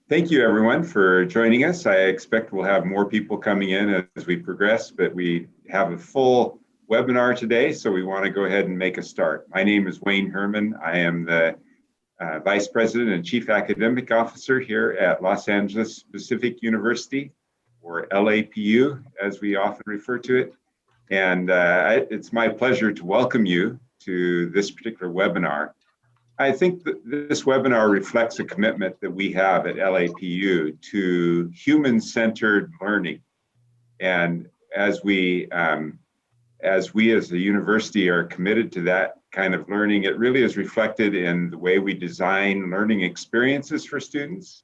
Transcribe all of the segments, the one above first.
Thank you, everyone, for joining us. I expect we'll have more people coming in as we progress, but we have a full webinar today, so we want to go ahead and make a start. My name is Wayne Herman. I am the Vice President and Chief Academic Officer here at Los Angeles Pacific University, or LAPU, as we often refer to it. And it's my pleasure to welcome you to this particular webinar. I think that this webinar reflects a commitment that we have at LAPU to human-centered learning. And as we as a university are committed to that kind of learning, it really is reflected in the way we design learning experiences for students,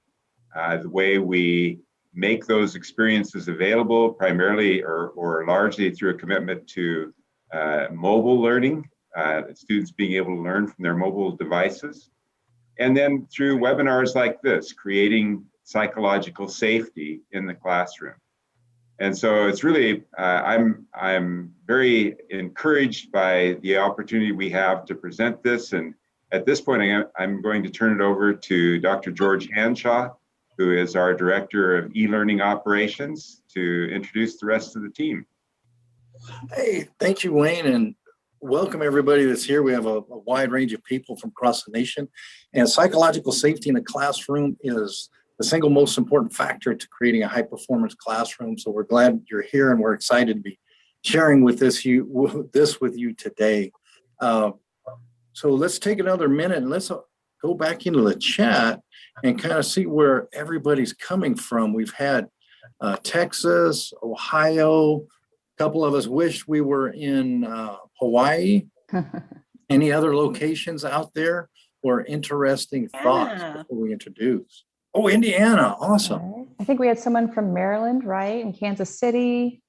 the way we make those experiences available primarily or largely through a commitment to mobile learning, students being able to learn from their mobile devices. And then through webinars like this, creating psychological safety in the classroom. And so it's really, I'm very encouraged by the opportunity we have to present this. And at this point, I'm going to turn it over to Dr. George Hanshaw, who is our Director of E-Learning Operations, to introduce the rest of the team. Hey, thank you, Wayne, and welcome everybody that's here. We have a wide range of people from across the nation, and psychological safety in the classroom is the single most important factor to creating a high-performance classroom. So we're glad you're here, and we're excited to be sharing with this with you today. So let's take another minute and let's go back into the chat and kind of see where everybody's coming from. We've had Texas, Ohio. A couple of us wished we were in Hawaii. Any other locations out there or interesting thoughts before we introduce? Oh, Indiana, awesome. Right. I think we had someone from Maryland, right? In Kansas City.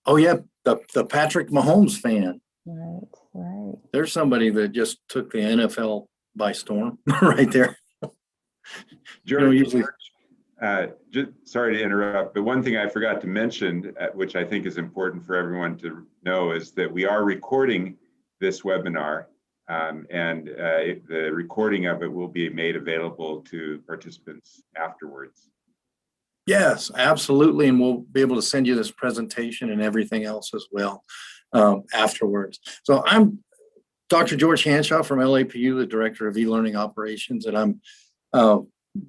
Oh yeah, the Patrick Mahomes fan. Right, right. There's somebody that just took the NFL by storm right there. George, just sorry to interrupt, but one thing I forgot to mention, which I think is important for everyone to know, is that we are recording this webinar, and the recording of it will be made available to participants afterwards. Yes, absolutely, and we'll be able to send you this presentation and everything else as well afterwards. So I'm Dr. George Hanshaw from LAPU, the Director of E-Learning Operations, and I'm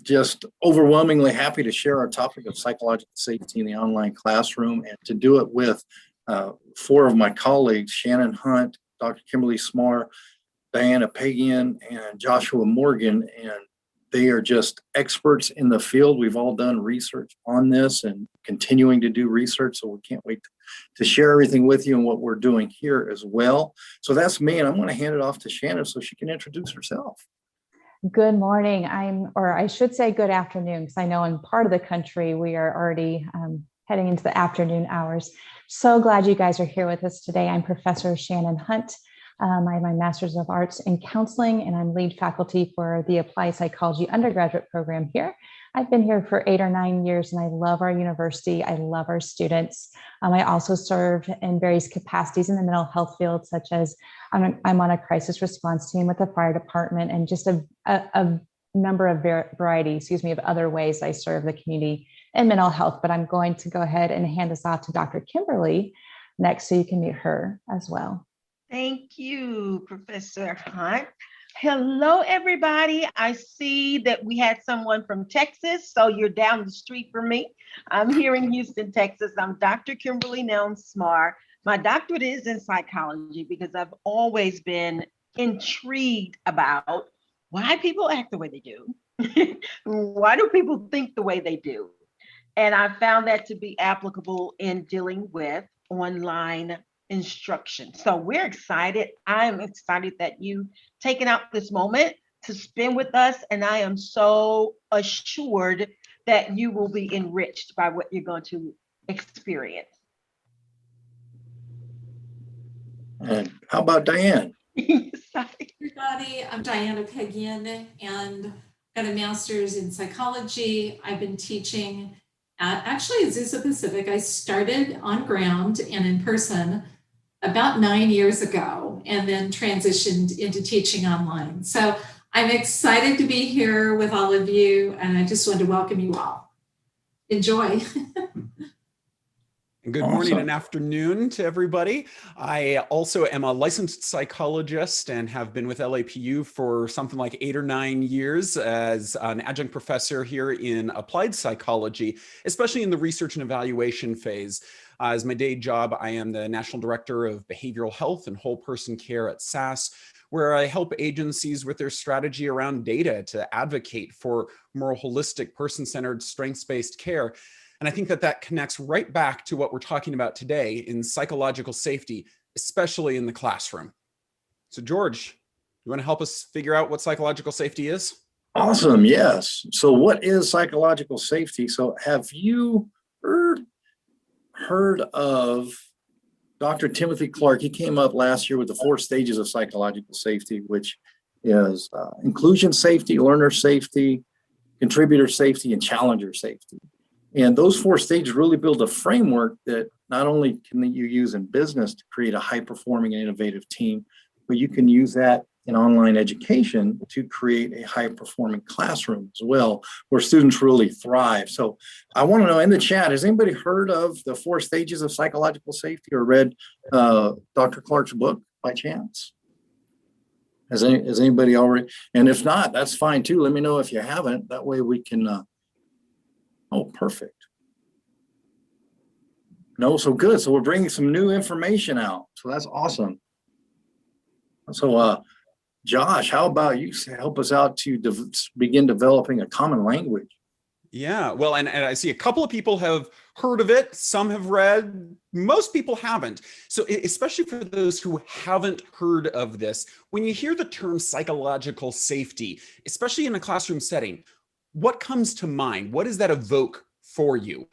just overwhelmingly happy to share our topic of psychological safety in the online classroom, and to do it with four of my colleagues, Shannon Hunt, Dr. Kimberly Smart, Diona Peggian, and Joshua Morgan, and they are just experts in the field. We've all done research on this and continuing to do research, so we can't wait to share everything with you and what we're doing here as well. So that's me, and I'm going to hand it off to Shannon so she can introduce herself. Good morning. Or I should say good afternoon, because I know in part of the country we are already heading into the afternoon hours. So glad you guys are here with us today. I'm Professor Shannon Hunt. I have my Master's of Arts in Counseling, and I'm lead faculty for the Applied Psychology undergraduate program here. I've been here for 8 or 9 years, and I love our university. I love our students. I also serve in various capacities in the mental health field, such as I'm on a crisis response team with the fire department, and just a number of varieties, of other ways I serve the community in mental health. But I'm going to go ahead and hand this off to Dr. Kimberly next, so you can meet her as well. Thank you, Professor Hunt. Hello, everybody. I see that we had someone from Texas, so you're down the street from me. I'm here in Houston, Texas. I'm Dr. Kimberly Smart. My doctorate is in psychology because I've always been intrigued about why people act the way they do. Why do people think the way they do? And I found that to be applicable in dealing with online instruction. So we're excited. I'm excited that you've taken out this moment to spend with us, and I am so assured that you will be enriched by what you're going to experience. And how about Diane? Everybody, I'm Diona Peggian, and got a master's in psychology. I've been teaching at Azusa Pacific. I started on ground and in person about 9 years ago, and then transitioned into teaching online. So I'm excited to be here with all of you, and I just want to welcome you all. Enjoy. Good morning Awesome. and afternoon to everybody. I also am a licensed psychologist and have been with LAPU for something like 8 or 9 years as an adjunct professor here in applied psychology, especially in the research and evaluation phase. As my day job, I am the National Director of Behavioral Health and Whole Person Care at SAS, where I help agencies with their strategy around data to advocate for more holistic, person-centered, strengths-based care. And I think that that connects right back to what we're talking about today in psychological safety, especially in the classroom. So George, you want to help us figure out what psychological safety is? Awesome. Yes. So what is psychological safety? So have you heard of Dr. Timothy Clark? He came up last year with the 4 stages of psychological safety, which is inclusion safety, learner safety, contributor safety, and challenger safety. And those 4 stages really build a framework that not only can you use in business to create a high-performing and innovative team, but you can use that in online education to create a high-performing classroom as well, where students really thrive. So I want to know in the chat, has anybody heard of the 4 stages of psychological safety or read Dr. Clark's book by chance? Has anybody already? And if not, that's fine too. Let me know if you haven't. That way we can oh, perfect. No, so good. So we're bringing some new information out. So that's awesome. So Josh, how about you help us out to begin developing a common language? Yeah, well, and I see a couple of people have heard of it. Some have read, most people haven't. So especially for those who haven't heard of this, when you hear the term psychological safety, especially in a classroom setting, what comes to mind? What does that evoke for you?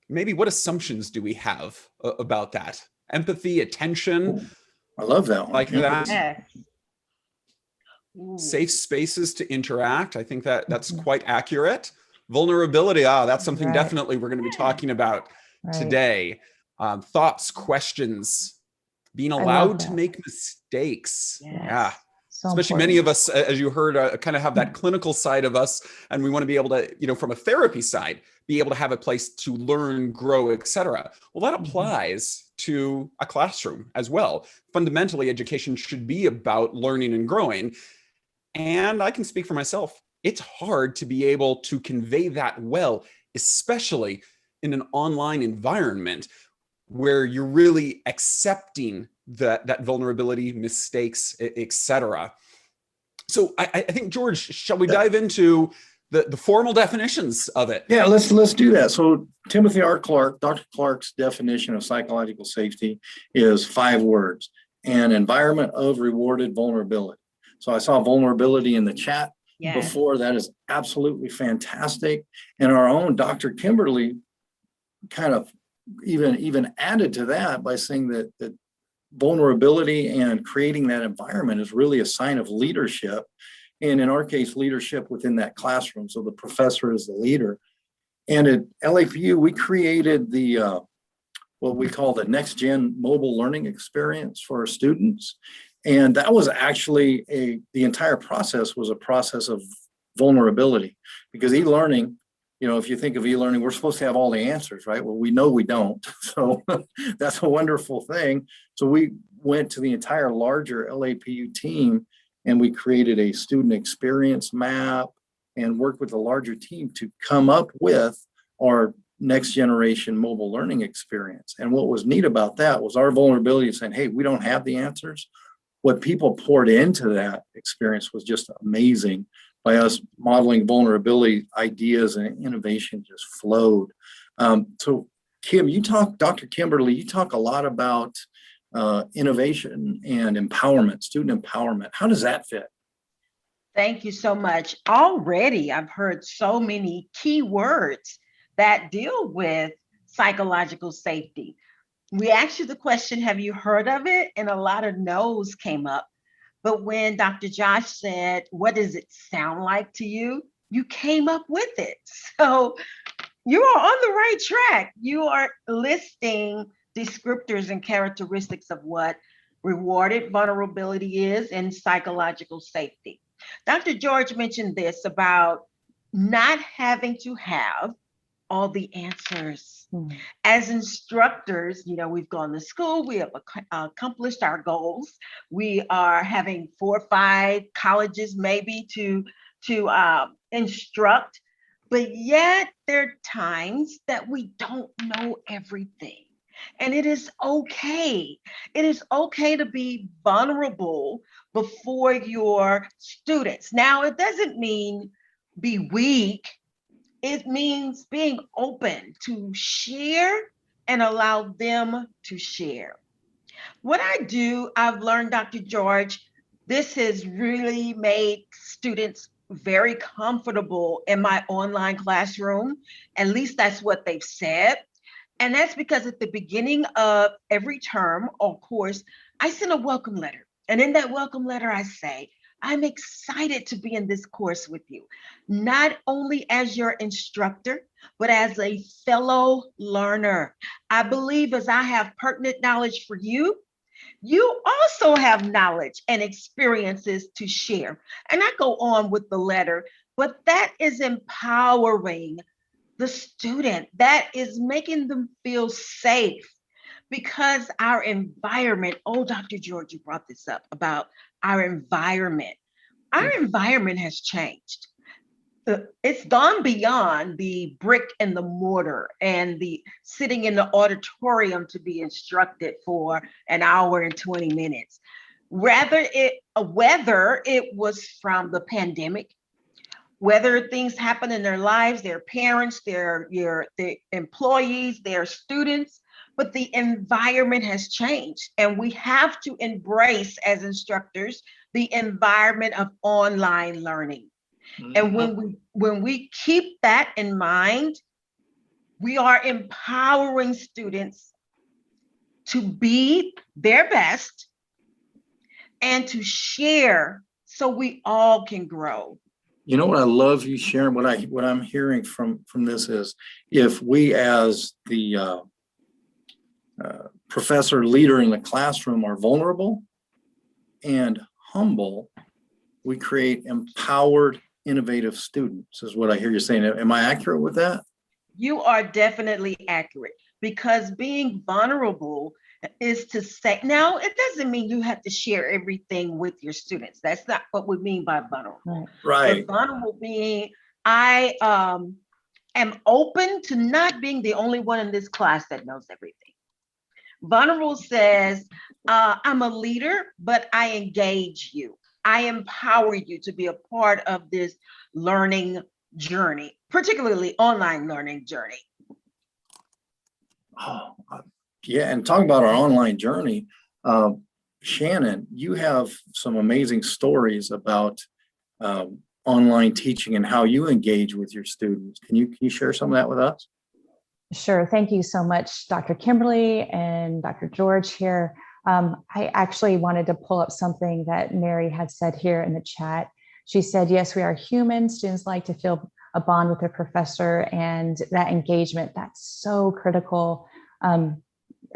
Maybe what assumptions do we have about that? Empathy, attention. I love that one. Like that. Yes. Safe spaces to interact. I think that that's quite accurate. Vulnerability. That's something Right. definitely we're going to be talking about today. Thoughts, questions, being allowed to make mistakes. Yes. Yeah. So Especially important. many of us, as you heard, kind of have that clinical side of us, and we want to be able to, from a therapy side, be able to have a place to learn, grow, etc. Well, that applies to a classroom as well. Fundamentally, education should be about learning and growing. And I can speak for myself. It's hard to be able to convey that well, especially in an online environment where you're really accepting that vulnerability, mistakes, etc. So I think, George, shall we dive into the formal definitions of it? Yeah, let's do that. So Timothy R. Clark, Dr. Clark's definition of psychological safety is 5 words: an environment of rewarded vulnerability. So I saw vulnerability in the chat before. That is absolutely fantastic. And our own Dr. Kimberly kind of even added to that by saying that vulnerability and creating that environment is really a sign of leadership. And in our case, leadership within that classroom. So the professor is the leader. And at LAPU, we created the what we call the next gen mobile learning experience for our students. And that was actually the entire process was a process of vulnerability, because e-learning, if you think of e-learning, we're supposed to have all the answers, right? Well, we know we don't. So that's a wonderful thing. So we went to the entire larger LAPU team and we created a student experience map and worked with a larger team to come up with our next generation mobile learning experience. And what was neat about that was our vulnerability of saying, hey, we don't have the answers. What people poured into that experience was just amazing. By us modeling vulnerability, ideas and innovation just flowed. So Kim, Dr. Kimberly, you talk a lot about innovation and empowerment, student empowerment. How does that fit? Thank you so much. Already, I've heard so many key words that deal with psychological safety. We asked you the question, have you heard of it? And a lot of no's came up. But when Dr. Josh said, what does it sound like to you? You came up with it. So you are on the right track. You are listing descriptors and characteristics of what rewarded vulnerability is and psychological safety. Dr. George mentioned this about not having to have all the answers. As instructors, we've gone to school, we have accomplished our goals. We are having 4 or 5 colleges maybe to instruct, but yet there are times that we don't know everything. And it is okay. It is okay to be vulnerable before your students. Now, it doesn't mean be weak. It means being open to share and allow them to share. What I do, I've learned, Dr. George, this has really made students very comfortable in my online classroom. At least that's what they've said. And that's because at the beginning of every term or course, I send a welcome letter. And in that welcome letter, I say, I'm excited to be in this course with you, not only as your instructor, but as a fellow learner. I believe as I have pertinent knowledge for you, you also have knowledge and experiences to share. And I go on with the letter, but that is empowering the student. That is making them feel safe because our environment, oh, Dr. George, you brought this up about our environment. Our environment has changed. It's gone beyond the brick and the mortar and the sitting in the auditorium to be instructed for an hour and 20 minutes. Whether it was from the pandemic, whether things happen in their lives, their parents, their employees, their students, but the environment has changed. And we have to embrace as instructors the environment of online learning. And when we keep that in mind, we are empowering students to be their best and to share so we all can grow. You know what I love you sharing, what I'm hearing from this is, if we as the professor leader in the classroom are vulnerable and humble, we create empowered, innovative students, is what I hear you saying. Am I accurate with that? You are definitely accurate, because being vulnerable is to say, now it doesn't mean you have to share everything with your students. That's not what we mean by vulnerable. Right. But vulnerable being, I am open to not being the only one in this class that knows everything. Vulnerable says, I'm a leader, but I engage you. I empower you to be a part of this learning journey, particularly online learning journey. Oh, yeah, and talking about our online journey, Shannon, you have some amazing stories about online teaching and how you engage with your students. Can you share some of that with us? Sure. Thank you so much, Dr. Kimberly and Dr. George here. I actually wanted to pull up something that Mary had said here in the chat. She said, yes, we are human. Students like to feel a bond with their professor, and that engagement, that's so critical.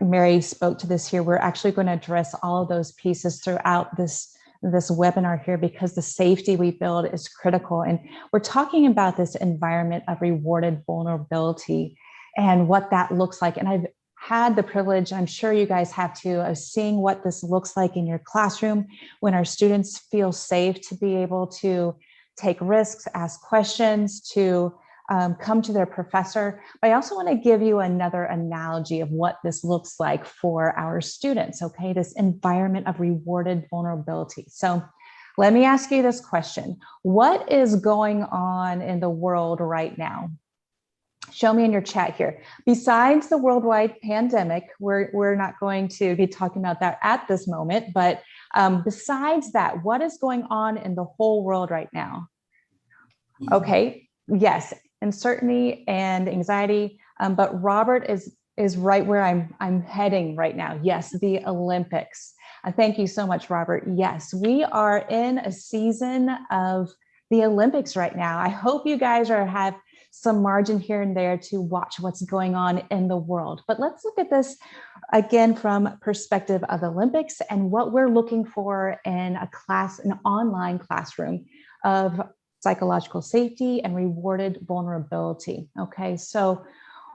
Mary spoke to this here. We're actually going to address all of those pieces throughout this webinar here, because the safety we build is critical. And we're talking about this environment of rewarded vulnerability and what that looks like. And I've had the privilege, I'm sure you guys have too, of seeing what this looks like in your classroom when our students feel safe to be able to take risks, ask questions, to come to their professor. But I also want to give you another analogy of what this looks like for our students, okay? This environment of rewarded vulnerability. So let me ask you this question. What is going on in the world right now? Show me in your chat here. Besides the worldwide pandemic, we're not going to be talking about that at this moment, but besides that, what is going on in the whole world right now? Okay, yes, uncertainty and anxiety, but Robert is right where I'm heading right now. Yes, the Olympics. Thank you so much, Robert. Yes, we are in a season of the Olympics right now. I hope you guys have some margin here and there to watch what's going on in the world. But let's look at this again from perspective of the Olympics and what we're looking for in an online classroom of psychological safety and rewarded vulnerability. Okay, so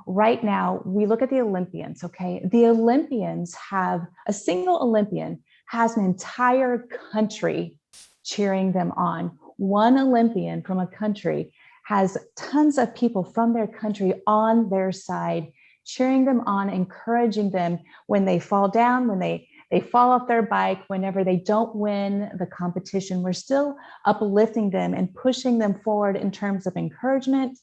right now we look at the Olympians. Okay, the Olympians have a single Olympian has an entire country cheering them on. One Olympian from a country has tons of people from their country on their side, cheering them on, encouraging them when they fall down, when they fall off their bike, whenever they don't win the competition. We're still uplifting them and pushing them forward in terms of encouragement.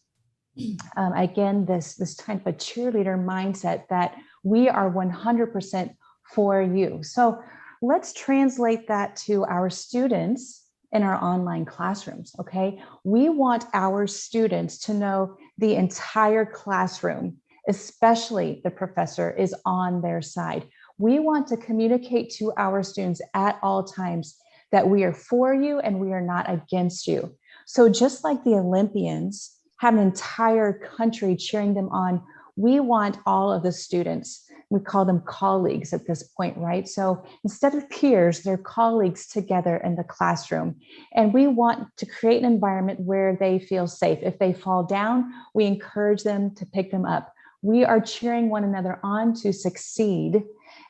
Again, this kind of a cheerleader mindset that we are 100% for you. So let's translate that to our students in our online classrooms, okay? We want our students to know the entire classroom, especially the professor, is on their side. We want to communicate to our students at all times that we are for you and we are not against you. So just like the Olympians have an entire country cheering them on, we want all of the students, we call them colleagues at this point, right? So instead of peers, they're colleagues together in the classroom. And we want to create an environment where they feel safe. If they fall down, we encourage them to pick them up. We are cheering one another on to succeed.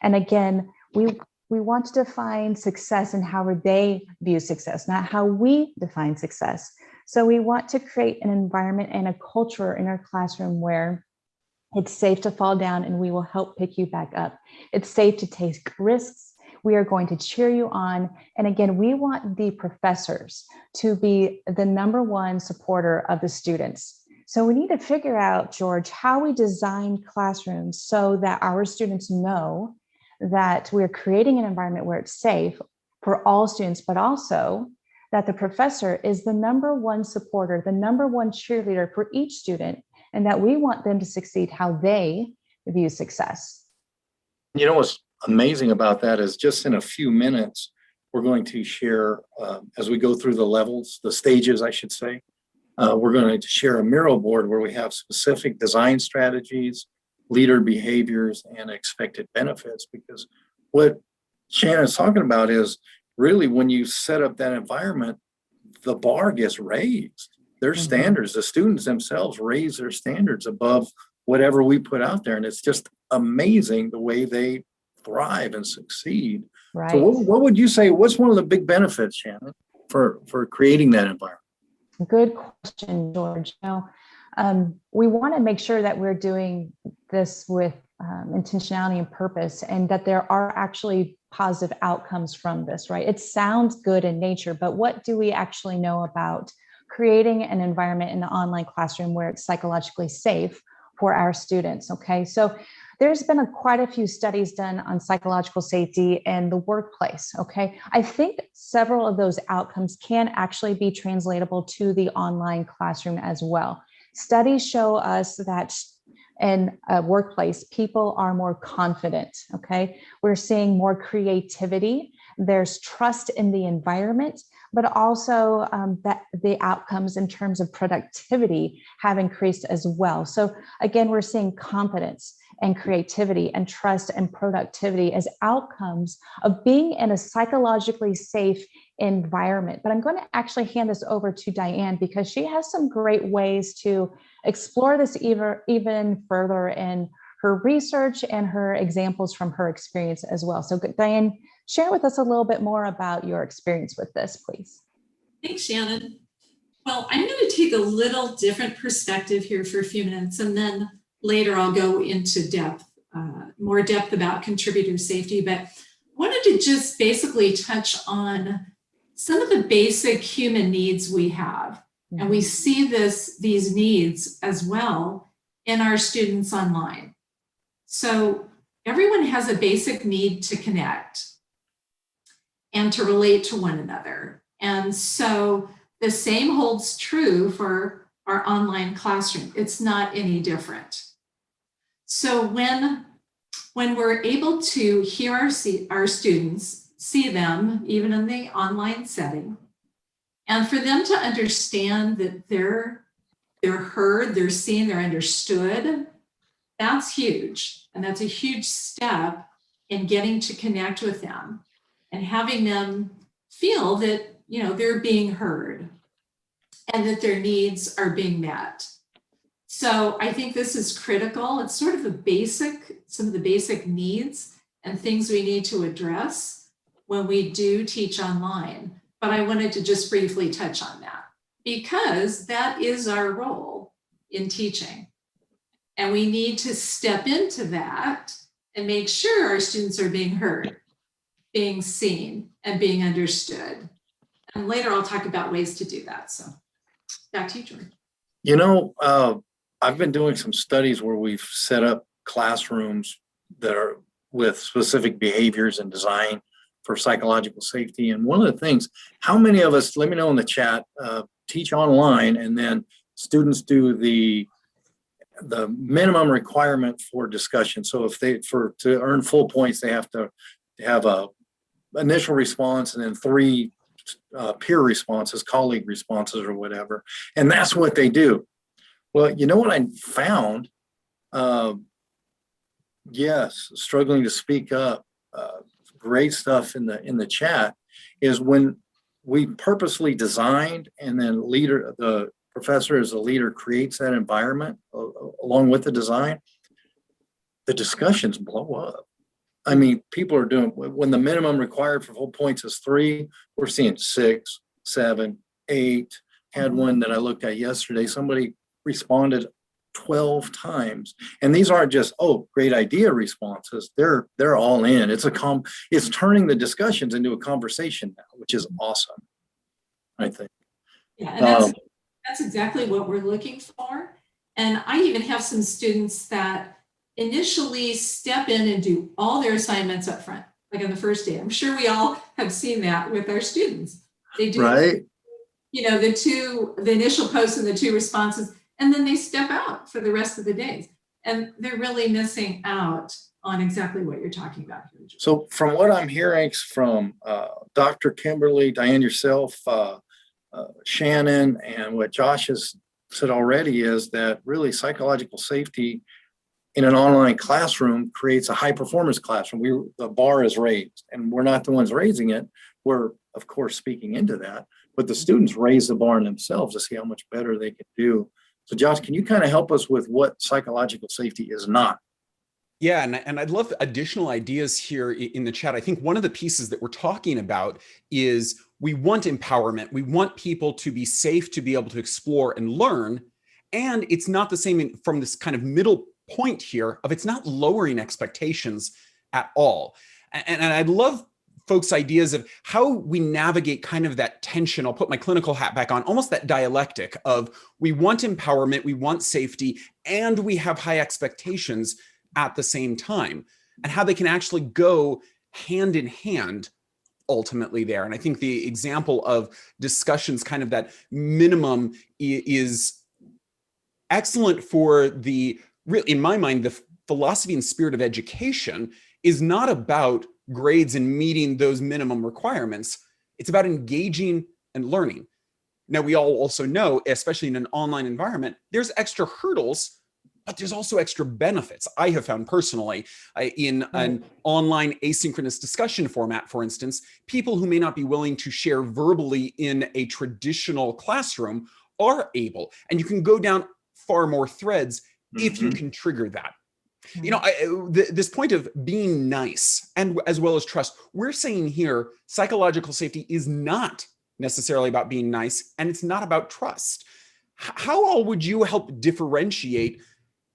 And again, we want to define success and how they view success, not how we define success. So we want to create an environment and a culture in our classroom where it's safe to fall down and we will help pick you back up. It's safe to take risks. We are going to cheer you on. And again, we want the professors to be the #1 supporter of the students. So we need to figure out, George, how we design classrooms so that our students know that we're creating an environment where it's safe for all students, but also that the professor is the #1 supporter, the #1 cheerleader for each student, and that we want them to succeed how they view success. You know what's amazing about that is just in a few minutes, we're going to share, as we go through the levels, the stages, I should say, we're going to share a mural board where we have specific design strategies, leader behaviors, and expected benefits. Because what Shannon's talking about is really when you set up that environment, the bar gets raised. Their standards, the students themselves raise their standards above whatever we put out there. And it's just amazing the way they thrive and succeed. Right. So what would you say, what's one of the big benefits, Shannon, for creating that environment? Good question, George. We want to make sure that we're doing this with intentionality and purpose, and that there are actually positive outcomes from this, right? It sounds good in nature, but what do we actually know about creating an environment in the online classroom where it's psychologically safe for our students? Okay, so there's been quite a few studies done on psychological safety in the workplace. Okay, I think several of those outcomes can actually be translatable to the online classroom as well. Studies show us that in a workplace, people are more confident. Okay, we're seeing more creativity. There's trust in the environment, but also that the outcomes in terms of productivity have increased as well. So again, we're seeing confidence and creativity and trust and productivity as outcomes of being in a psychologically safe environment. But I'm going to actually hand this over to Diane because she has some great ways to explore this even further in her research and her examples from her experience as well. So Diane, share with us a little bit more about your experience with this, please. Thanks, Shannon. Well, I'm going to take a little different perspective here for a few minutes, and then later I'll go into more depth about contributor safety. But I wanted to just basically touch on some of the basic human needs we have. Mm-hmm. And we see these needs as well in our students online. So everyone has a basic need to connect and to relate to one another. And so the same holds true for our online classroom. It's not any different. So when we're able to hear our students, see them, even in the online setting, and for them to understand that they're they're heard, they're seen, they're understood. That's huge. And that's a huge step in getting to connect with them and having them feel that, they're being heard and that their needs are being met. So I think this is critical. It's sort of some of the basic needs and things we need to address when we do teach online. But I wanted to just briefly touch on that because that is our role in teaching. And we need to step into that and make sure our students are being heard, being seen, and being understood. And later I'll talk about ways to do that. So back to you, George. I've been doing some studies where we've set up classrooms that are with specific behaviors and design for psychological safety. And one of the things, how many of us, let me know in the chat, teach online and then students do the minimum requirement for discussion. So if to earn full points, they have to have a initial response and then 3 peer responses, colleague responses or whatever. And that's what they do. Well, you know what I found? Yes, struggling to speak up, great stuff in the chat, is when we purposely designed and then the professor as a leader creates that environment along with the design, the discussions blow up. I mean, people are doing, when the minimum required for full points is 3, we're seeing 6, 7, 8. Had one that I looked at yesterday, somebody responded 12 times. And these aren't just, great idea responses. They're all in. It's turning the discussions into a conversation now, which is awesome, I think. Yeah, and that's exactly what we're looking for. And I even have some students that initially step in and do all their assignments up front, like on the first day. I'm sure we all have seen that with our students. They do, right? The initial posts and the 2 responses, and then they step out for the rest of the days. And they're really missing out on exactly what you're talking about here. So from what I'm hearing from Dr. Kimberly, Diane, yourself, Shannon, and what Josh has said already is that really psychological safety in an online classroom creates a high performance classroom. The bar is raised and we're not the ones raising it. We're of course speaking into that, but the students raise the bar in themselves to see how much better they can do. So Josh, can you kind of help us with what psychological safety is not? Yeah, and I'd love additional ideas here in the chat. I think one of the pieces that we're talking about is we want empowerment. We want people to be safe, to be able to explore and learn. And it's not the same from this kind of middle point here of it's not lowering expectations at all. And I'd love folks' ideas of how we navigate kind of that tension. I'll put my clinical hat back on, almost that dialectic of we want empowerment, we want safety, and we have high expectations at the same time, and how they can actually go hand in hand ultimately there. And I think the example of discussions, kind of that minimum, is excellent for in my mind, the philosophy and spirit of education is not about grades and meeting those minimum requirements. It's about engaging and learning. Now, we all also know, especially in an online environment, there's extra hurdles, but there's also extra benefits. I have found personally in an online asynchronous discussion format, for instance, people who may not be willing to share verbally in a traditional classroom are able, and you can go down far more threads if you can trigger that. This point of being nice and as well as trust, we're saying here, psychological safety is not necessarily about being nice, and it's not about trust. How all would you help differentiate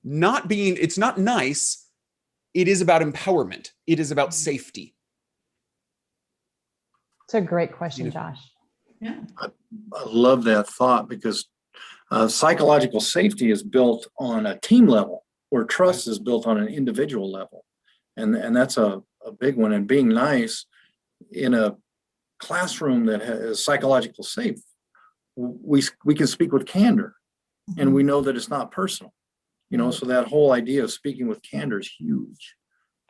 it's not nice, it is about empowerment, it is about safety? It's a great question, Josh. Yeah. I love that thought because psychological safety is built on a team level, where trust is built on an individual level. And that's a big one. And being nice in a classroom that is psychological safe, we can speak with candor, and we know that it's not personal. So that whole idea of speaking with candor is huge.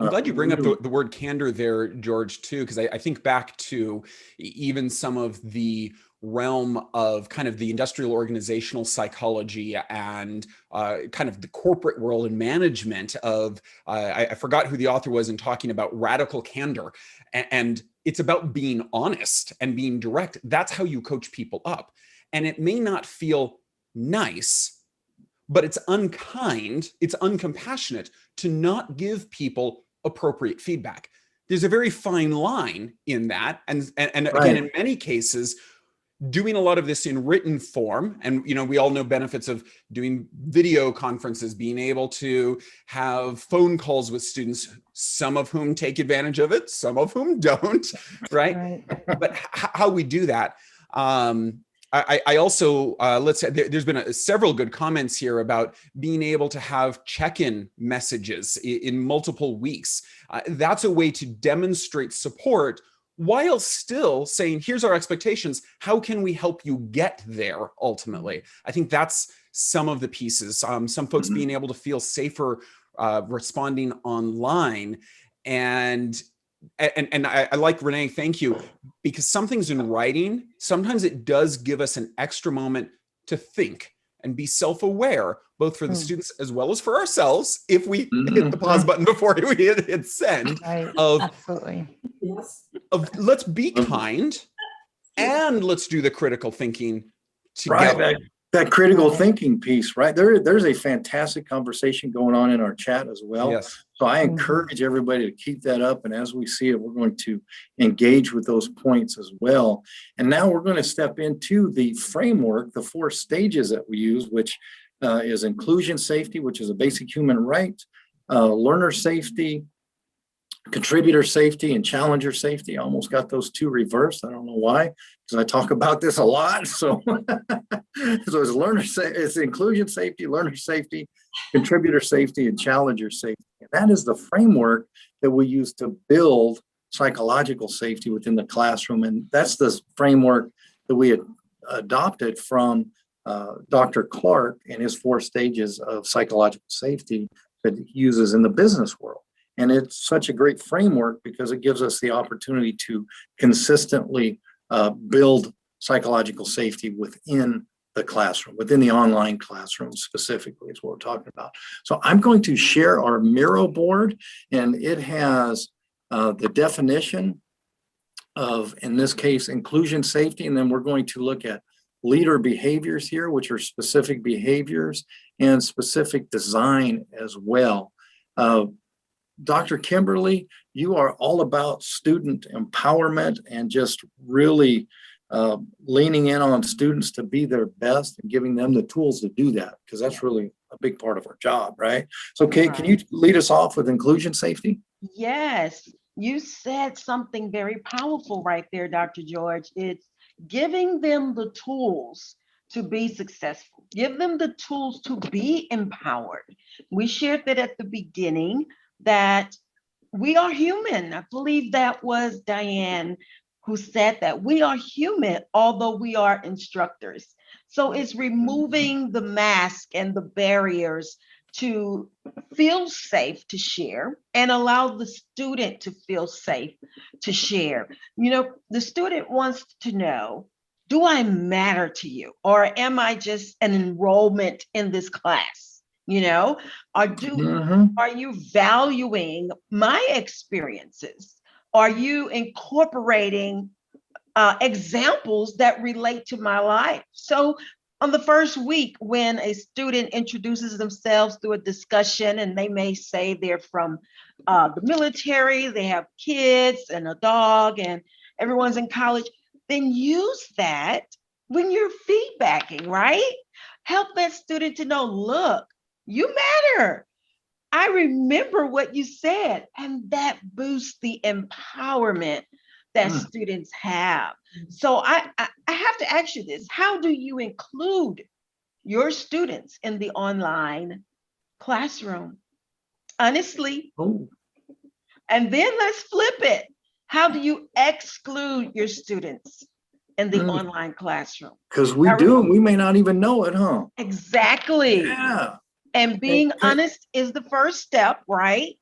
I'm glad you bring up the word candor there, George, too, because I think back to even some of the realm of kind of the industrial organizational psychology and kind of the corporate world and management of, I forgot who the author was in talking about radical candor. And it's about being honest and being direct. That's how you coach people up. And it may not feel nice, but it's unkind, it's uncompassionate to not give people appropriate feedback. There's a very fine line in that. And again, in many cases, doing a lot of this in written form, and we all know benefits of doing video conferences, being able to have phone calls with students, some of whom take advantage of it, some of whom don't, right? But how we do that. I also, let's say there's been several good comments here about being able to have check-in messages in multiple weeks. That's a way to demonstrate support while still saying, here's our expectations. How can we help you get there ultimately? I think that's some of the pieces. Some folks being able to feel safer responding online. And I like Renee, thank you, because some things in writing, sometimes it does give us an extra moment to think and be self-aware, both for the students as well as for ourselves, if we hit the pause button before we hit send, Absolutely. of let's be kind and let's do the critical thinking together. Right, that critical thinking piece, right? There's a fantastic conversation going on in our chat as well. Yes. So I encourage everybody to keep that up. And as we see it, we're going to engage with those points as well. And now we're going to step into the framework, the 4 stages that we use, which is inclusion safety, which is a basic human right, learner safety, contributor safety, and challenger safety. I almost got those 2 reversed. I don't know why, because I talk about this a lot. So, it's inclusion safety, learner safety, contributor safety, and challenger safety. And that is the framework that we use to build psychological safety within the classroom. And that's the framework that we had adopted from Dr. Clark and his 4 stages of psychological safety that he uses in the business world. And it's such a great framework because it gives us the opportunity to consistently build psychological safety within the classroom, within the online classroom specifically is what we're talking about. So I'm going to share our Miro board, and it has the definition of, in this case, inclusion safety. And then we're going to look at leader behaviors here, which are specific behaviors and specific design as well. Dr. Kimberly, you are all about student empowerment and just really leaning in on students to be their best and giving them the tools to do that, because that's really a big part of our job, right? So Kate, can you lead us off with inclusion safety? Yes, you said something very powerful right there, Dr. George. It's giving them the tools to be successful. Give them the tools to be empowered. We shared that at the beginning, that we are human. I believe that was Diane who said that we are human, although we are instructors. So it's removing the mask and the barriers to feel safe to share and allow the student to feel safe to share. The student wants to know, do I matter to you? Or am I just an enrollment in this class? Are you valuing my experiences? Are you incorporating examples that relate to my life? So on the first week, when a student introduces themselves through a discussion, and they may say they're from the military, they have kids and a dog, and everyone's in college, then use that when you're feedbacking, right? Help that student to know, look, you matter. I remember what you said, and that boosts the empowerment that students have. So I have to ask you this: how do you include your students in the online classroom? Honestly. And then let's flip it. How do you exclude your students in the online classroom? Because we may not even know it, huh? Exactly. Yeah. And being honest is the first step, right?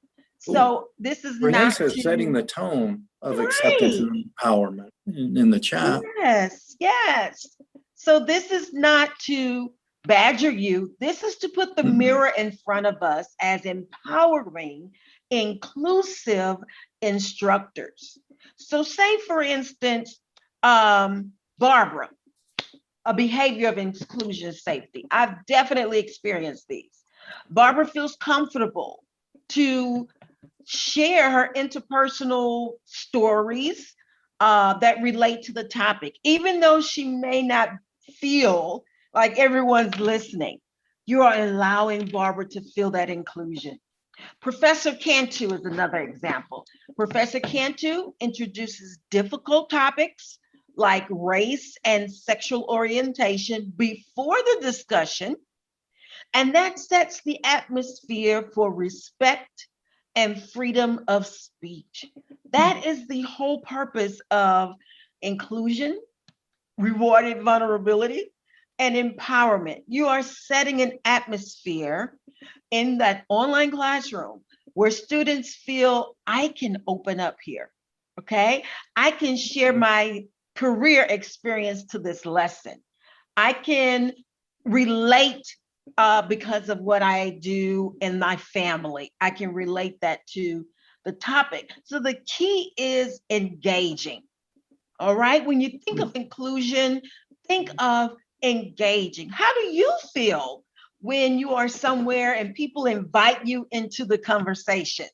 So this is Renee not says to, setting the tone of acceptance right. and empowerment in the chat. Yes, yes. So this is not to badger you. This is to put the mirror in front of us as empowering, inclusive instructors. So say, for instance, Barbara, a behavior of inclusion safety. I've definitely experienced these. Barbara feels comfortable to share her interpersonal stories that relate to the topic, even though she may not feel like everyone's listening. You are allowing Barbara to feel that inclusion. Professor Cantu is another example. Professor Cantu introduces difficult topics like race and sexual orientation before the discussion, and that sets the atmosphere for respect and freedom of speech. That is the whole purpose of inclusion, rewarded vulnerability, and empowerment. You are setting an atmosphere in that online classroom where students feel I can open up here. Okay. I can share my career experience to this lesson. I can relate because of what I do in my family. I can relate that to the topic. So the key is engaging. All right. When you think of inclusion, think of engaging. How do you feel when you are somewhere and people invite you into the conversation?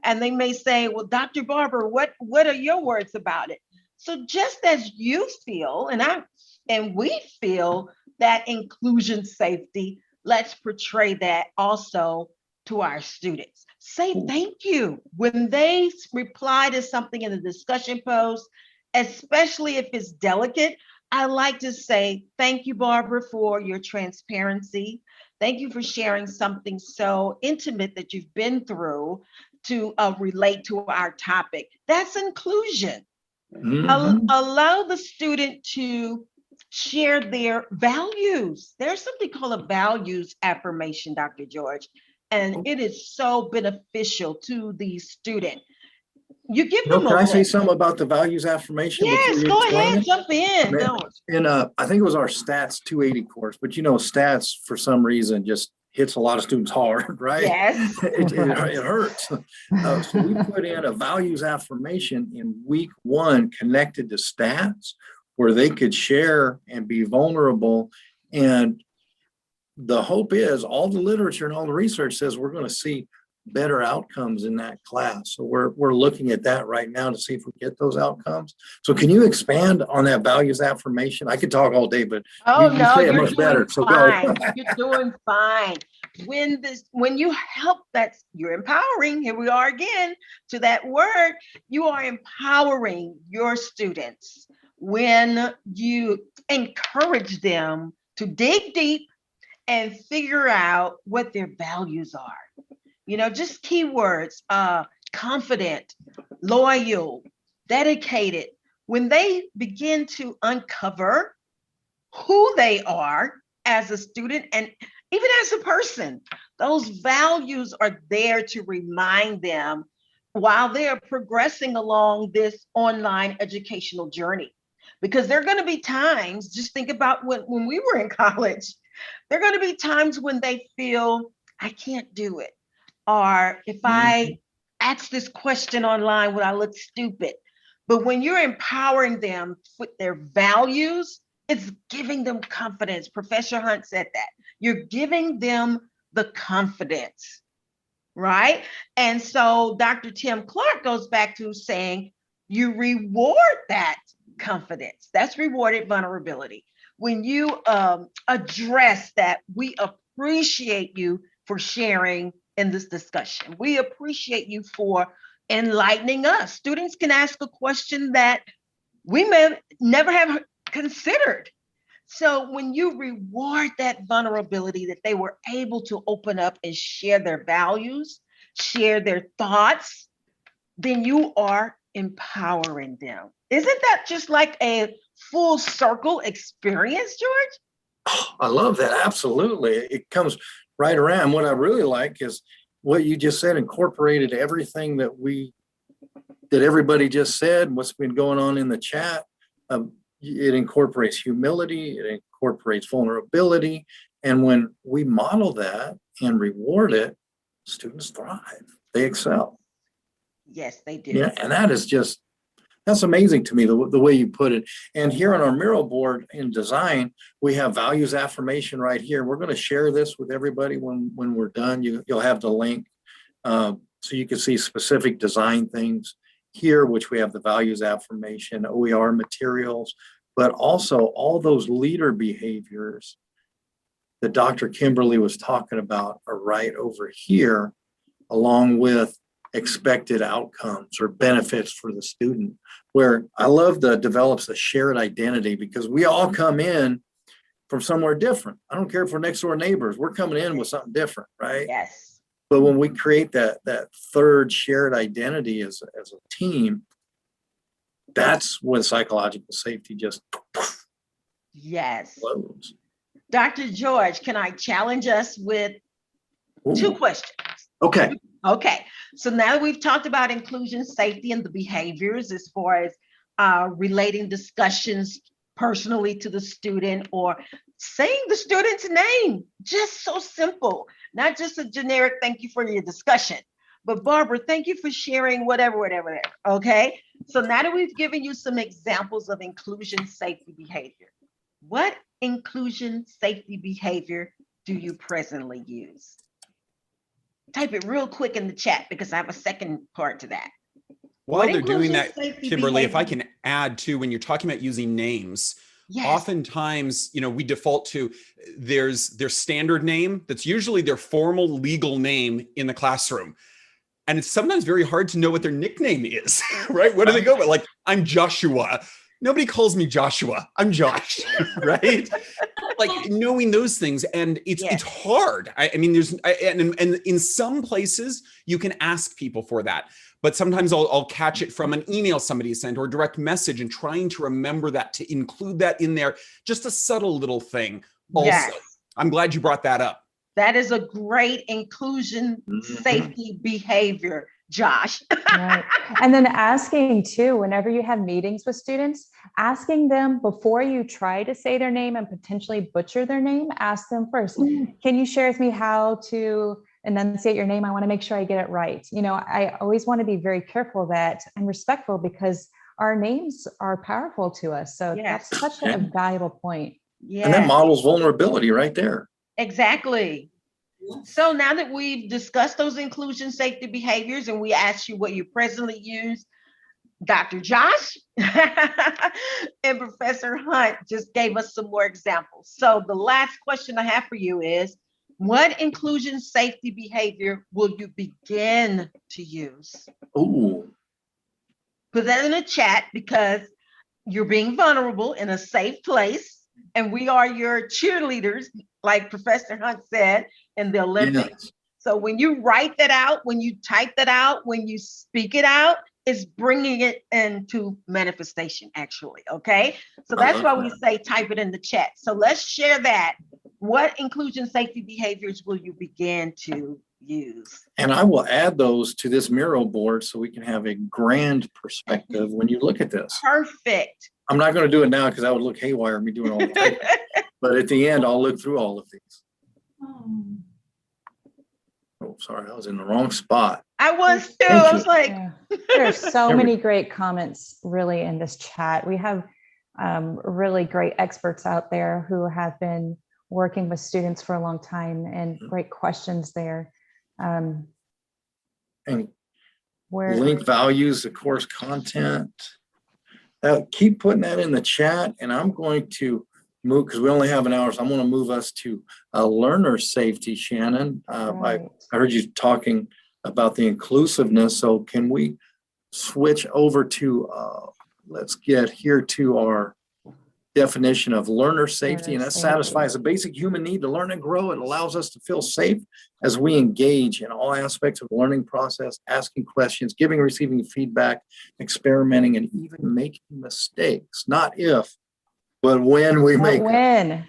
And they may say, well, Dr. Barber, what are your words about it? So just as you feel, and we feel that inclusion safety, let's portray that also to our students. Say thank you when they reply to something in the discussion post, especially if it's delicate. I like to say thank you, Barbara, for your transparency. Thank you for sharing something so intimate that you've been through to relate to our topic. That's inclusion. Allow the student to share their values. There's something called a values affirmation, Dr. George, and it is so beneficial to the student. You give them Can a I say list. something about the values affirmation? Yes, go ahead, jump in. And I think it was our stats 280 course, but stats for some reason just hits a lot of students hard, right? Yes. It hurts. So we put in a values affirmation in week 1 connected to stats where they could share and be vulnerable. And the hope is all the literature and all the research says we're going to see better outcomes in that class. So we're looking at that right now to see if we get those outcomes. So can you expand on that values affirmation? I could talk all day, but you say it much better. So fine. You're doing fine. When you help, you're empowering. Here we are again to that word. You are empowering your students when you encourage them to dig deep and figure out what their values are. Just keywords, confident, loyal, dedicated. When they begin to uncover who they are as a student and even as a person, those values are there to remind them while they are progressing along this online educational journey. Because there are going to be times, just think about when we were in college, there are going to be times when they feel, I can't do it. Or if I ask this question online, would I look stupid? But when you're empowering them with their values, it's giving them confidence. Professor Hunt said that. You're giving them the confidence, right? And so Dr. Tim Clark goes back to saying, you reward that confidence. That's rewarded vulnerability. When you address that, we appreciate you for sharing in this discussion. We appreciate you for enlightening us. Students can ask a question that we may never have considered. So when you reward that vulnerability, that they were able to open up and share their values, share their thoughts, then you are empowering them. Isn't that just like a full circle experience, George? I love that. Absolutely. It comes right around. What I really like is what you just said incorporated everything that everybody just said, what's been going on in the chat. It incorporates humility, it incorporates vulnerability. And when we model that and reward it, students thrive, they excel. Yes, they do. Yeah, and that's amazing to me, the way you put it. And here on our mural board in design, we have values affirmation right here. We're going to share this with everybody when we're done. You'll have the link so you can see specific design things here, which we have the values affirmation, OER materials, but also all those leader behaviors that Dr. Kimberly was talking about are right over here, along with expected outcomes or benefits for the student, where I love that develops a shared identity, because we all come in from somewhere different. I don't care if we're next door neighbors, we're coming in with something different, right? Yes. But when we create that third shared identity as a team, that's when psychological safety just Yes. explodes. Dr. George, can I challenge us with two Ooh, questions? okay. Okay, so now that we've talked about inclusion, safety, and the behaviors as far as relating discussions personally to the student or saying the student's name, just so simple, not just a generic thank you for your discussion. But Barbara, thank you for sharing whatever. Okay, so now that we've given you some examples of inclusion, safety, behavior, what inclusion, safety, behavior do you presently use? Type it real quick in the chat because I have a second part to that. While What they're doing inclusion, that, safety, Kimberly, if I behavior? can add too, when you're talking about using names, Yes. oftentimes, we default to there's their standard name that's usually their formal legal name in the classroom. And it's sometimes very hard to know what their nickname is, right? What do they go by? Like, I'm Joshua. Nobody calls me Joshua. I'm Josh, right? Like knowing those things, and it's hard. I mean, and in some places you can ask people for that, but sometimes I'll catch it from an email somebody sent or a direct message, and trying to remember that to include that in there, just a subtle little thing. Also, Yes. I'm glad you brought that up. That is a great inclusion, safety behavior, Josh. Right. And then asking too, whenever you have meetings with students, asking them before you try to say their name and potentially butcher their name, ask them first, can you share with me how to enunciate your name? I want to make sure I get it right. I always want to be very careful that I'm respectful, because our names are powerful to us. So Yes. that's such a valuable point. Yeah. And that models vulnerability right there. Exactly. So now that we've discussed those inclusion, safety behaviors, and we asked you what you presently use, Dr. Josh and Professor Hunt just gave us some more examples. So the last question I have for you is, what inclusion, safety behavior will you begin to use? Ooh. Put that in the chat, because you're being vulnerable in a safe place. And we are your cheerleaders, like Professor Hunt said, in the Olympics. Yes. So when you write that out, when you type that out, when you speak it out, it's bringing it into manifestation, actually. Okay. So that's why we say type it in the chat. So let's share that. What inclusion, safety behaviors will you begin to use? And I will add those to this mural board so we can have a grand perspective when you look at this. Perfect. I'm not going to do it now because I would look haywire, me doing all the typing. But at the end, I'll look through all of these. Oh, sorry, I was in the wrong spot. I was too. Thank I you. was like, Yeah. There's so many great comments really in this chat. We have really great experts out there who have been working with students for a long time, and great questions there. And Where link values, the course content. Keep putting that in the chat, and I'm going to move, because we only have an hour, so I'm going to move us to learner safety, Shannon. right. I heard you talking about the inclusiveness, so can we switch over to, let's get here to our definition of learner safety, and that satisfies a basic human need to learn and grow. It allows us to feel safe as we engage in all aspects of the learning process, asking questions, giving and receiving feedback, experimenting, and even making mistakes. Not if, but when we make them. When.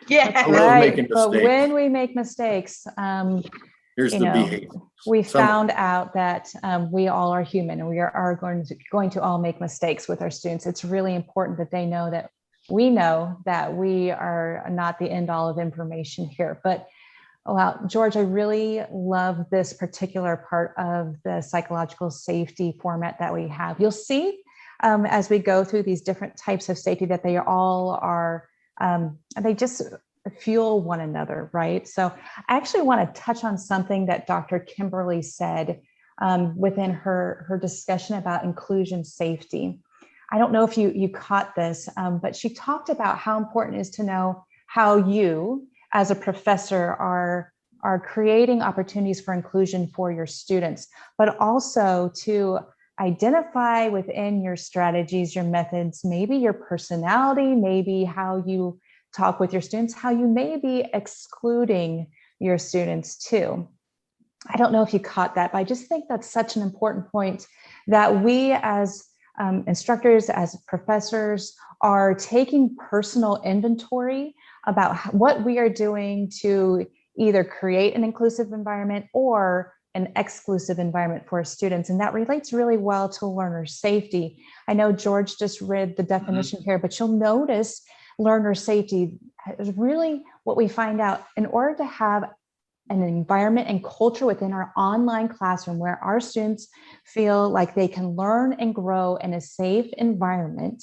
yeah. I love making But mistakes. when we make mistakes, Here's you the know, behavior. we Some- found out that we all are human and we are going to all make mistakes with our students. It's really important that they know that we are not the end all of information here. But well, George, I really love this particular part of the psychological safety format that we have. You'll see as we go through these different types of safety that they all are, they just fuel one another, right? So I actually want to touch on something that Dr. Kimberly said within her discussion about inclusion safety. I don't know if you caught this, but she talked about how important it is to know how you, as a professor, are creating opportunities for inclusion for your students, but also to identify within your strategies, your methods, maybe your personality, maybe how you talk with your students, how you may be excluding your students too. I don't know if you caught that, but I just think that's such an important point that we as instructors, as professors, are taking personal inventory about what we are doing to either create an inclusive environment or an exclusive environment for students. And that relates really well to learner safety. I know George just read the definition here, but you'll notice learner safety is really what we find out in order to have an environment and culture within our online classroom where our students feel like they can learn and grow in a safe environment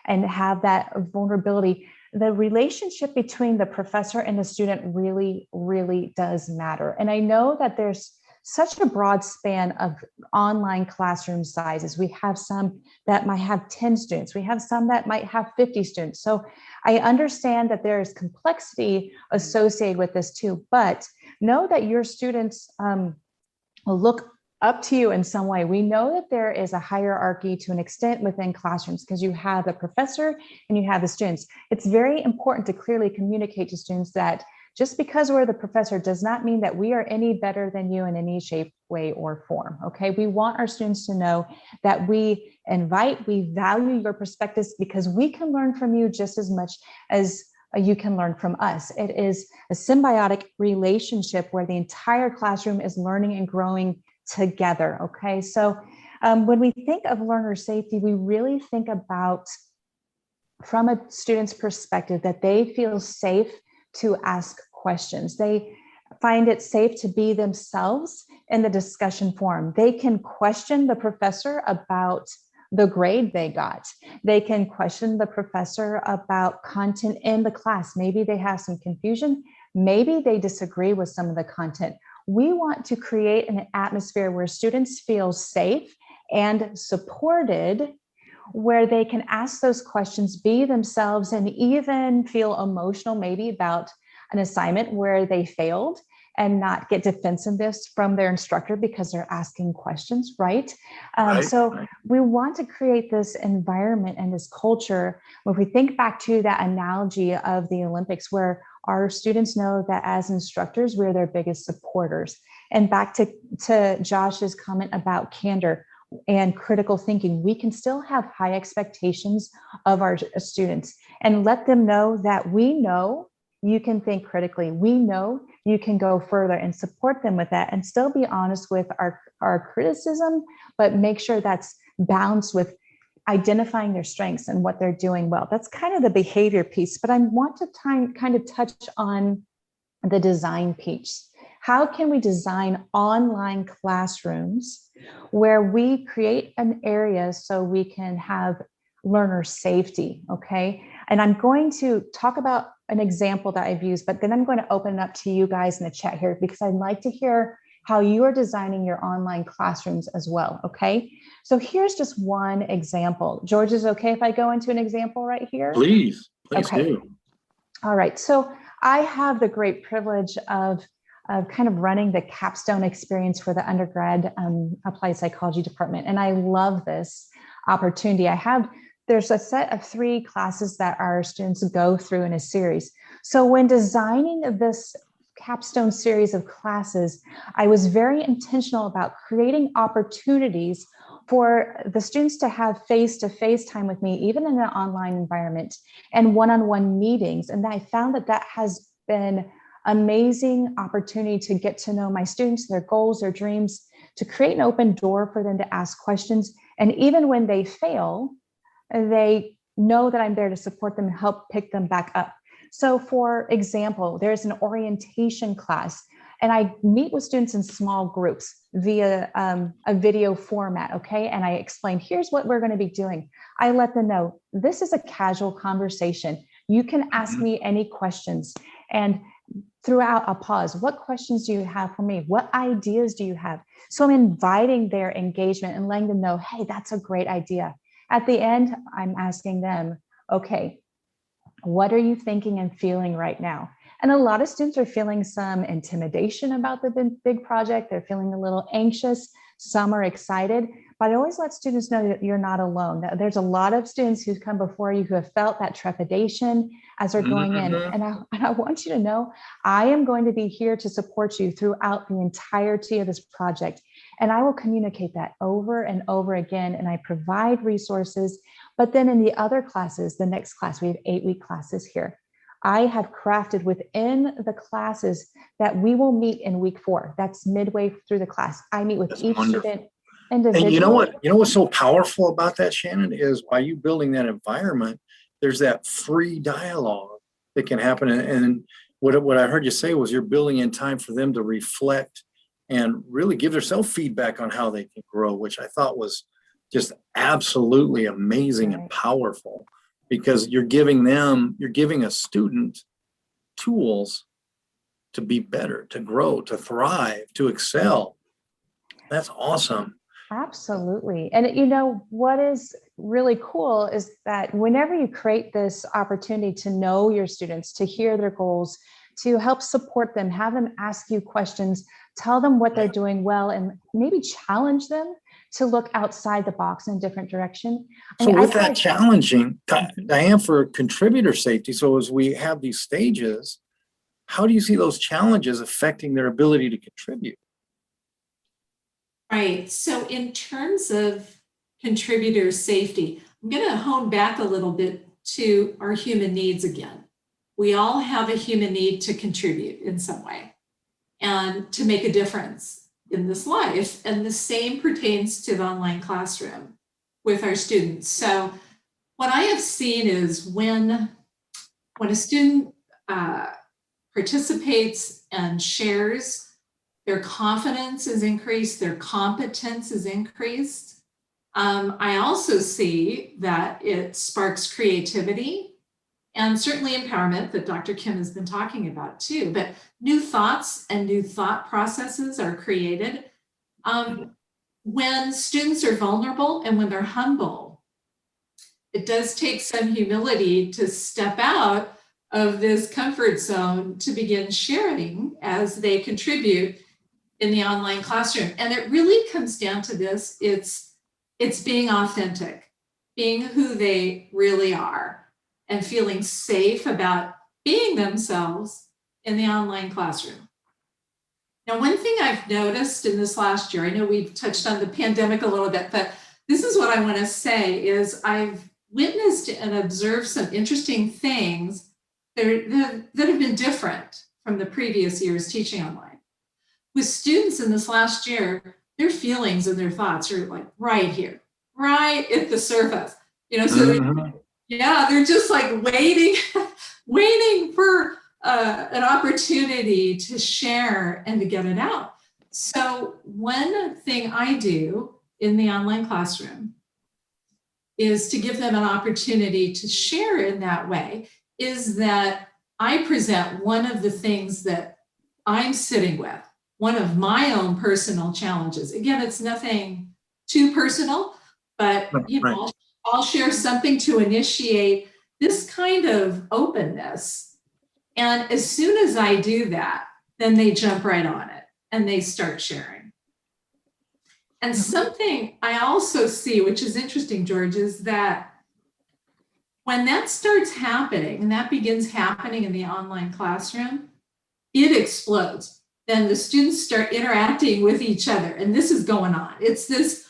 and have that vulnerability. The relationship between the professor and the student really, really does matter. And I know that there's such a broad span of online classroom sizes. We have some that might have 10 students. We have some that might have 50 students. So I understand that there is complexity associated with this too, but know that your students will look up to you in some way. We know that there is a hierarchy to an extent within classrooms because you have the professor and you have the students. It's very important to clearly communicate to students that just because we're the professor does not mean that we are any better than you in any shape, way, or form, okay? We want our students to know that we value your perspectives because we can learn from you just as much as you can learn from us. It is a symbiotic relationship where the entire classroom is learning and growing together, okay? So when we think of learner safety, we really think about, from a student's perspective, that they feel safe to ask questions. They find it safe to be themselves in the discussion forum. They can question the professor about the grade they got. They can question the professor about content in the class. Maybe they have some confusion. Maybe they disagree with some of the content. We want to create an atmosphere where students feel safe and supported, where they can ask those questions, be themselves, and even feel emotional maybe about an assignment where they failed and not get defensiveness from their instructor because they're asking questions, right? So we want to create this environment and this culture. When we think back to that analogy of the Olympics, where our students know that as instructors, we're their biggest supporters. And back to Josh's comment about candor and critical thinking, we can still have high expectations of our students and let them know that we know you can think critically. We know you can go further, and support them with that and still be honest with our criticism, but make sure that's balanced with identifying their strengths and what they're doing well. That's kind of the behavior piece, but I want to kind of touch on the design piece. How can we design online classrooms where we create an area so we can have learner safety, okay? And I'm going to talk about an example that I've used, but then I'm going to open it up to you guys in the chat here because I'd like to hear how you are designing your online classrooms as well, okay? So here's just one example. George, is it okay if I go into an example right here? Please Okay. do. All right, so I have the great privilege of kind of running the capstone experience for the undergrad applied psychology department. And I love this opportunity. There's a set of 3 classes that our students go through in a series. So when designing this capstone series of classes, I was very intentional about creating opportunities for the students to have face-to-face time with me, even in an online environment, and one-on-one meetings. And I found that has been amazing opportunity to get to know my students, their goals, their dreams, to create an open door for them to ask questions. And even when they fail, they know that I'm there to support them and help pick them back up. So for example, there's an orientation class, and I meet with students in small groups via a video format, okay? And I explain, here's what we're gonna be doing. I let them know, this is a casual conversation. You can ask me any questions. And throughout, I'll pause. What questions do you have for me? What ideas do you have? So I'm inviting their engagement and letting them know, hey, that's a great idea. At the end, I'm asking them, okay, what are you thinking and feeling right now? And a lot of students are feeling some intimidation about the big project. They're feeling a little anxious. Some are excited, but I always let students know that you're not alone. That there's a lot of students who come before you who have felt that trepidation as they're going in. And I want you to know, I am going to be here to support you throughout the entirety of this project. And I will communicate that over and over again. And I provide resources. But then in the other classes, the next class, we have 8-week classes here. I have crafted within the classes that we will meet in week 4. That's midway through the class. I meet with each student individually. And you know what's so powerful about that, Shannon, is by you building that environment, there's that free dialogue that can happen. And what I heard you say was you're building in time for them to reflect and really give themselves feedback on how they can grow, which I thought was just absolutely amazing and powerful, because you're giving a student tools to be better, to grow, to thrive, to excel. That's awesome. Absolutely. And you know, what is really cool is that whenever you create this opportunity to know your students, to hear their goals, to help support them, have them ask you questions, tell them what they're doing well, and maybe challenge them to look outside the box in a different direction. So with that challenging, Diane, for contributor safety, so as we have these stages, how do you see those challenges affecting their ability to contribute? Right. So in terms of contributor safety, I'm going to hone back a little bit to our human needs again. We all have a human need to contribute in some way and to make a difference in this life. And the same pertains to the online classroom with our students. So what I have seen is when a student participates and shares, their confidence is increased, their competence is increased. I also see that it sparks creativity and certainly empowerment that Dr. Kim has been talking about too, but new thoughts and new thought processes are created. When students are vulnerable and when they're humble, it does take some humility to step out of this comfort zone to begin sharing as they contribute in the online classroom. And it really comes down to this, it's being authentic, being who they really are, and feeling safe about being themselves in the online classroom. Now, one thing I've noticed in this last year, I know we've touched on the pandemic a little bit, but this is what I want to say is I've witnessed and observed some interesting things that have been different from the previous years teaching online. With students in this last year, their feelings and their thoughts are like right here, right at the surface. You know, so they're just like waiting for an opportunity to share and to get it out. So one thing I do in the online classroom is to give them an opportunity to share in that way, is that I present one of the things that I'm sitting with, one of my own personal challenges. Again, it's nothing too personal, but you know, I'll share something to initiate this kind of openness. And as soon as I do that, then they jump right on it and they start sharing. And something I also see, which is interesting, George, is that when that starts happening and that begins happening in the online classroom, it explodes. Then the students start interacting with each other, and this is going on. It's this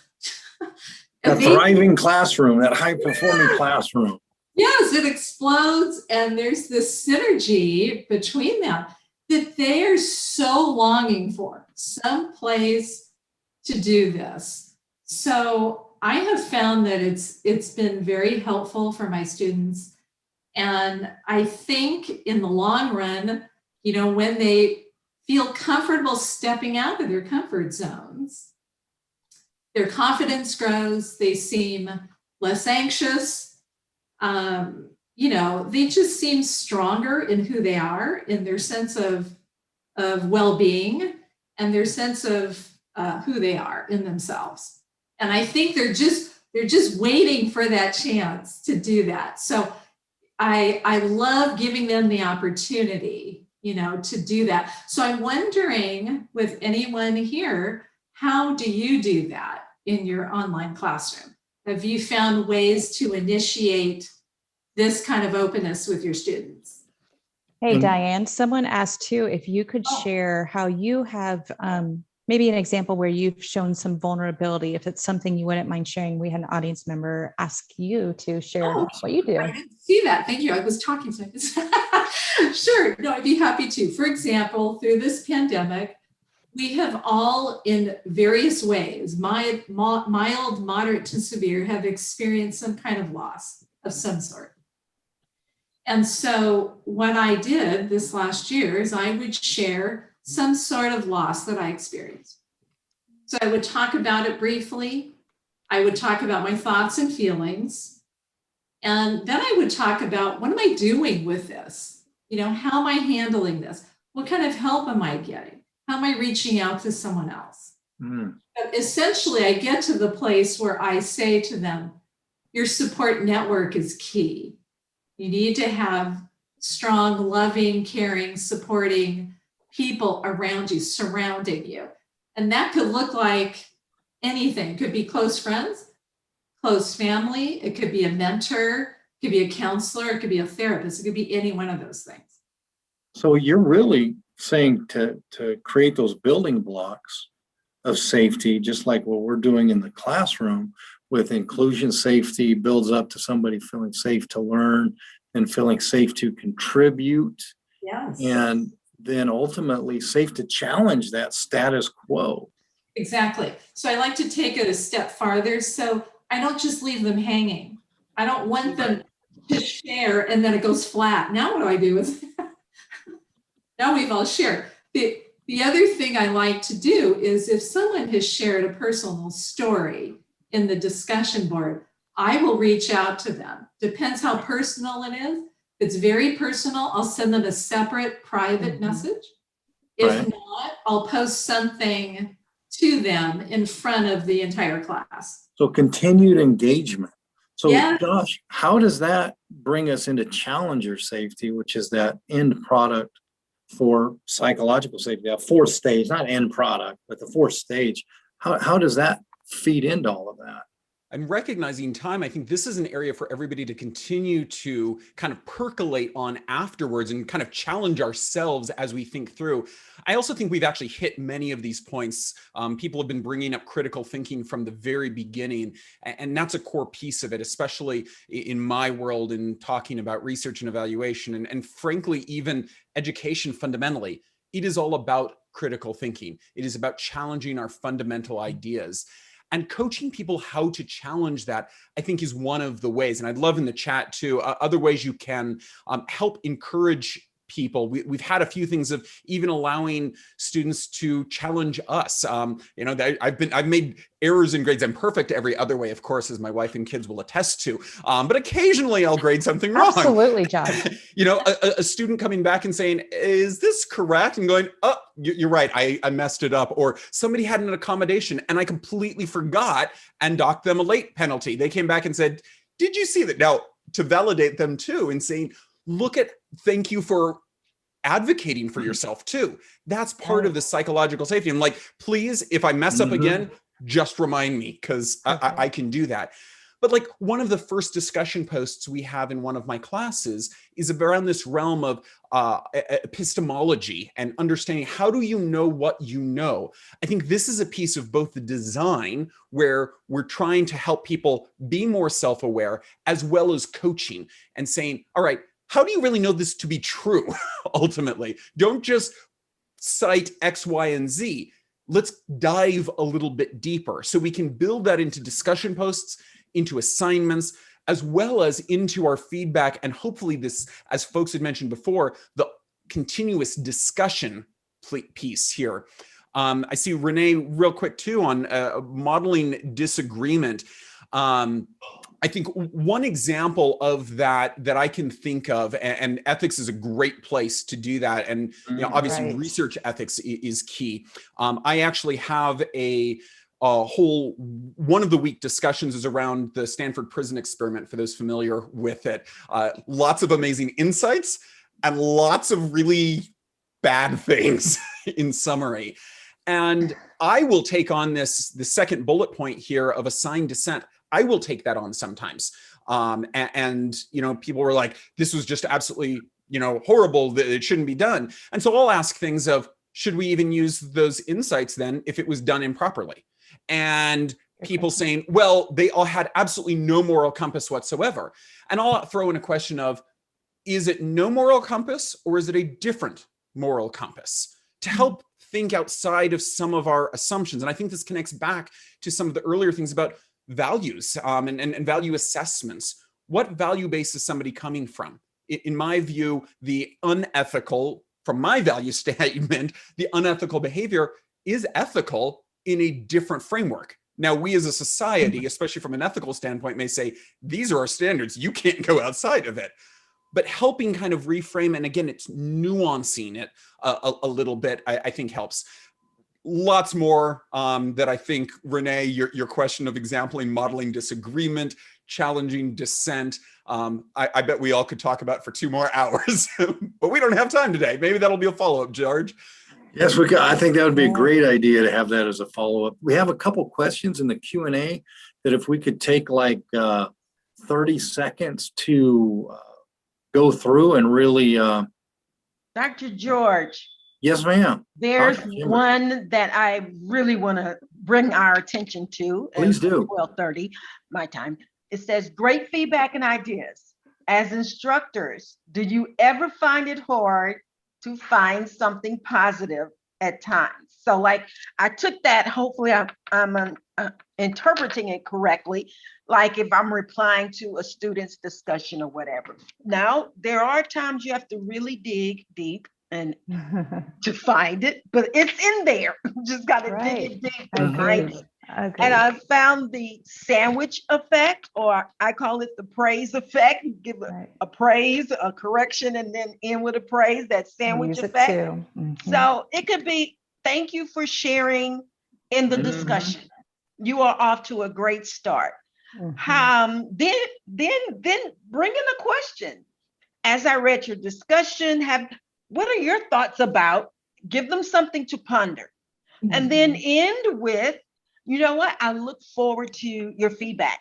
a thriving classroom, that high-performing classroom. Yes, it explodes, and there's this synergy between them. that they are so longing for some place to do this. So I have found that it's been very helpful for my students. And I think in the long run, you know, when they feel comfortable stepping out of their comfort zones, their confidence grows, they seem less anxious, you know, they just seem stronger in who they are, in their sense of well-being and their sense of who they are in themselves. And I think they're just waiting for that chance to do that. So I love giving them the opportunity, you know, to do that. So I'm wondering with anyone here, how do you do that in your online classroom? Have you found ways to initiate this kind of openness with your students? Hey, And- Diane, someone asked too, if you could share how you have maybe an example where you've shown some vulnerability, if it's something you wouldn't mind sharing. We had an audience member ask you to share what you do. I didn't see that. Thank you. I was talking to Sure. No, I'd be happy to. For example, through this pandemic, we have all in various ways, mild, moderate to severe, have experienced some kind of loss of some sort. And so what I did this last year is I would share some sort of loss that I experienced. So I would talk about it briefly. I would talk about my thoughts and feelings. And then I would talk about, what am I doing with this? You know, how am I handling this? What kind of help am I getting? How am I reaching out to someone else? But essentially, I get to the place where I say to them, your support network is key. You need to have strong, loving, caring, supporting people around you, surrounding you. And that could look like anything. It could be close friends, close family. It could be a mentor. It could be a counselor. It could be a therapist. It could be any one of those things. So you're really saying to create those building blocks of safety, just like what we're doing in the classroom with inclusion. Safety builds up to somebody feeling safe to learn and feeling safe to contribute. Yes. And then ultimately safe to challenge that status quo. Exactly. So I like to take it a step farther. So I don't just leave them hanging. I don't want them to share and then it goes flat. Now what do I do with now we've all shared. The other thing I like to do is if someone has shared a personal story in the discussion board, I will reach out to them. Depends how personal it is. If it's very personal, I'll send them a separate private message. If Right. not, I'll post something to them in front of the entire class. So continued engagement. So Yes. Josh, how does that bring us into challenger safety, which is that end product for psychological safety, that fourth stage, not end product, but the fourth stage? How does that feed into all of that? I'm recognizing time. I think this is an area for everybody to continue to kind of percolate on afterwards and kind of challenge ourselves as we think through. I also think we've actually hit many of these points. People have been bringing up critical thinking from the very beginning, and that's a core piece of it, especially in my world in talking about research and evaluation, and frankly, even education fundamentally. It is all about critical thinking. It is about challenging our fundamental ideas. And coaching people how to challenge that, I think, is one of the ways. And I'd love in the chat too, other ways you can help encourage people. We've had a few things of even allowing students to challenge us. You know, I've made errors in grades. I'm perfect every other way, of course, as my wife and kids will attest to. But occasionally I'll grade something wrong. Absolutely, Josh. You know, a student coming back and saying, is this correct? And going, oh, you're right, I messed it up. Or somebody had an accommodation and I completely forgot and docked them a late penalty. They came back and said, did you see that? Now, to validate them too and saying, thank you for advocating for yourself too. That's part of the psychological safety. And like, please, if I mess up again, just remind me, because I can do that. But like one of the first discussion posts we have in one of my classes is around this realm of epistemology and understanding how do you know what you know. I think this is a piece of both the design where we're trying to help people be more self-aware, as well as coaching and saying, all right, how do you really know this to be true? Ultimately, don't just cite X, Y, and Z. Let's dive a little bit deeper so we can build that into discussion posts, into assignments, as well as into our feedback. And hopefully this, as folks had mentioned before, the continuous discussion piece here. I see Renee real quick too on modeling disagreement. I think one example of that I can think of, and ethics is a great place to do that. And obviously Right. research ethics is key. I actually have a whole one of the week discussions is around the Stanford prison experiment, for those familiar with it. Lots of amazing insights and lots of really bad things in summary. And I will take on the second bullet point here of assigned dissent. I will take that on sometimes. And people were like, this was just absolutely, horrible, that it shouldn't be done. And so I'll ask things of, should we even use those insights then if it was done improperly? And people saying, well, they all had absolutely no moral compass whatsoever. And I'll throw in a question of, is it no moral compass or is it a different moral compass? To help think outside of some of our assumptions. And I think this connects back to some of the earlier things about values and value assessments. What value base is somebody coming from? In my view, the unethical, from my value statement, the unethical behavior is ethical in a different framework. Now, we as a society, especially from an ethical standpoint, may say, these are our standards, you can't go outside of it. But helping kind of reframe, and again, it's nuancing it a little bit, I think helps. Lots more that I think, Renee, your question of exampling modeling disagreement, challenging dissent, I bet we all could talk about for 2 more hours, but we don't have time today. Maybe that'll be a follow-up, George. Yes, we could. I think that would be a great idea to have that as a follow-up. We have a couple questions in the Q&A that if we could take like 30 seconds to go through and really. Dr. George. Yes, ma'am. There's one that I really want to bring our attention to. Please do. 12:30 my time. It says, great feedback and ideas. As instructors, do you ever find it hard to find something positive at times? So like I took that, hopefully I'm interpreting it correctly, like if I'm replying to a student's discussion or whatever. Now, there are times you have to really dig deep and to find it, but it's in there. You just got to dig it deep to find it. And I found the sandwich effect, or I call it the praise effect. You give a praise, a correction, and then end with a praise, that sandwich effect. So it could be, thank you for sharing in the discussion. You are off to a great start. Then bring in a question. As I read your discussion, what are your thoughts about? Give them something to ponder. And then end with, you know what? I look forward to your feedback.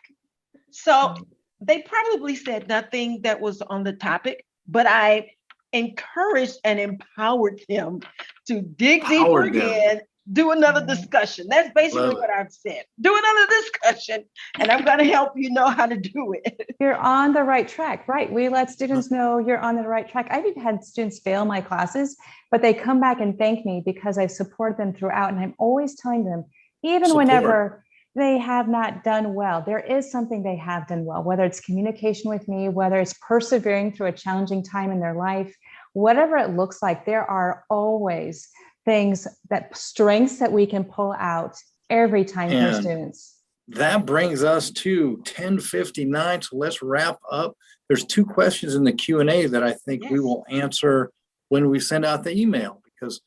So they probably said nothing that was on the topic, but I encouraged and empowered them to dig deeper again, do another discussion. That's basically what I've said. Do another discussion, and I'm going to help you know how to do it. You're on the right track, right? We let students know you're on the right track. I've even had students fail my classes, but they come back and thank me because I've supported them throughout. And I'm always telling them, even whenever they have not done well, there is something they have done well, whether it's communication with me, whether it's persevering through a challenging time in their life, whatever it looks like, there are always strengths that we can pull out every time for students. That brings us to 10:59. So let's wrap up. There's 2 questions in the Q&A that I think we will answer when we send out the email, because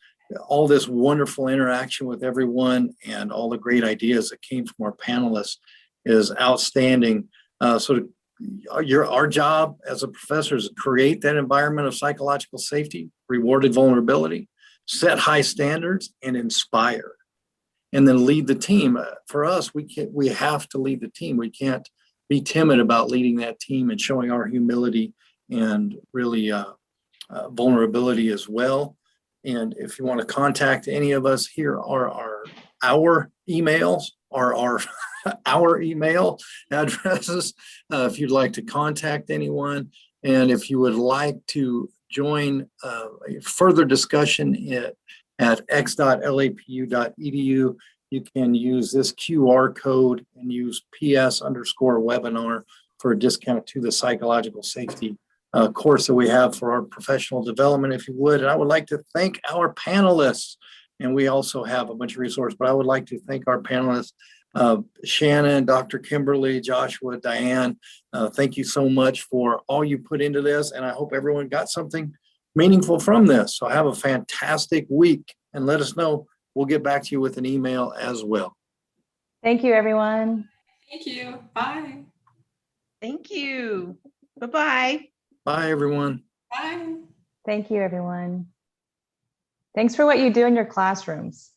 all this wonderful interaction with everyone and all the great ideas that came from our panelists is outstanding. Our job as a professor is to create that environment of psychological safety, rewarded vulnerability, set high standards, and inspire, and then lead the team. For us, we have to lead the team. We can't be timid about leading that team and showing our humility and really vulnerability as well. And if you want to contact any of us, here are our emails, our email addresses. If you'd like to contact anyone, And if you would like to join a further discussion at x.lapu.edu, you can use this QR code and use PS_webinar for a discount to the psychological safety course that we have for our professional development, if you would. And I would like to thank our panelists. And we also have a bunch of resources, but I would like to thank our panelists, Shannon, Dr. Kimberly, Joshua, Diane. Thank you so much for all you put into this. And I hope everyone got something meaningful from this. So have a fantastic week and let us know. We'll get back to you with an email as well. Thank you, everyone. Thank you. Bye. Thank you. Bye-bye. Bye, everyone. Bye. Thank you, everyone. Thanks for what you do in your classrooms.